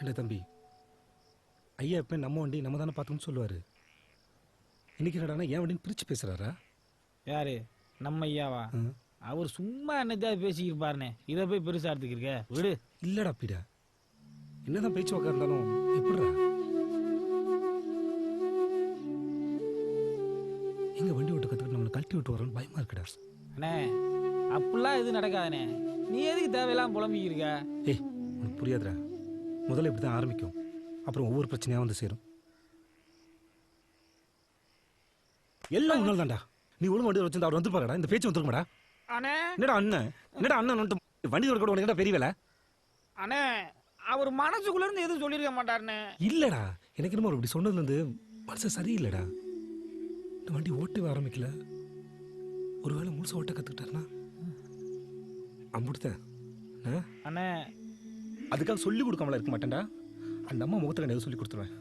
இல்லை தம்பி, ஐயா எப்போ நம்ம வண்டி நம்ம தானே பார்த்துன்னு சொல்லுவார். இன்னைக்கு என்னடானா என் வண்டின்னு பிரித்து பேசுகிறாரா? யாரு நம்ம ஐயாவா? அவர் சும்மா என்னத்தாவது பேசிக்கிருப்பாருனே, இதை போய் பெருசா எடுத்துக்கிருக்க விடு. இல்லடா பீடா, என்னதான் பேச்சு வாக்கா இருந்தாலும் எப்படிடா எங்க வண்டி ஓட்டு கற்றுக்கிட்டு நம்மளை கழட்டி விட்டு வரோன்னு பயமா இருக்குடா. அண்ணே அப்படிலாம் எதுவும் நடக்காதண்ணே, நீ எதுக்கு தேவையெல்லாம் புலம்பிக்கிருக்க? ஏய் உனக்கு புரியாதுடா, முதல்ல இப்படி தான் ஆரம்பிக்கும், அப்புறம் ஒவ்வொரு பிரச்சனையாக வந்து சேரும். எல்லாம் உன்னால தான்டா. நீ ஒழுங்கு வண்டி வச்சிருந்தா அவர் வந்துருப்பாருடா, இந்த பேச்சு வந்துருக்குமாடா. அண்ணே என்னடா அண்ணன், என்னடா அண்ணன் வண்டி ஒரு கூட உனக்கு பெரிய வேலை. அண்ணே அவர் மனசுக்குள்ள இருந்து எதுவும் சொல்லிருக்க மாட்டாருண்ணே. இல்லடா, எனக்கு என்னமோ இப்படி சொன்னதுல இருந்து மனசு சரியில்லைடா. இந்த வண்டி ஓட்டவே ஆரம்பிக்கல, ஒருவேளை முழுசா ஓட்ட கத்துக்கிட்டாருன்னா அம்புடுத்தேன். அண்ணே அதுக்காக சொல்லி கொடுக்காமல இருக்க மாட்டேன்டா, அந்த அம்மா முகத்துல எதுவும் சொல்லி கொடுத்துருவேன்.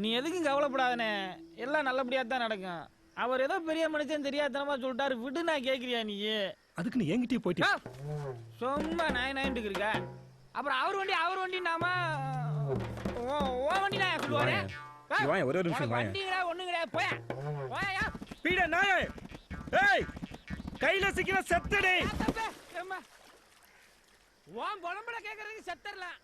நீ எதுக்கும் கவலைப்படாதண்ணே, எல்லாம் நல்லபடியா தான் நடக்கும். அவர் ஏதோ பெரிய மனுஷன் தெரியாதனமா சொல்லிட்டாரு, விடு. நான் கேக்குறியா நீ? அதுக்கு நீ என்கிட்டயே போயிட்டு சும்மா நாயிட்டு இருக்க. அப்புறம் அவர் வண்டி நாம ஓ வண்டி நான் சொல்லுவாரு. ஒரே ஒரு நிமிஷம் வண்டிங்கடா ஒண்ணுங்கடா, போயா போயா பீட நாயே. ஏய் கையில சிக்கிற செத்தடி. ஓம் புலம்பல கேக்குறதுக்கு செத்தரலாம்.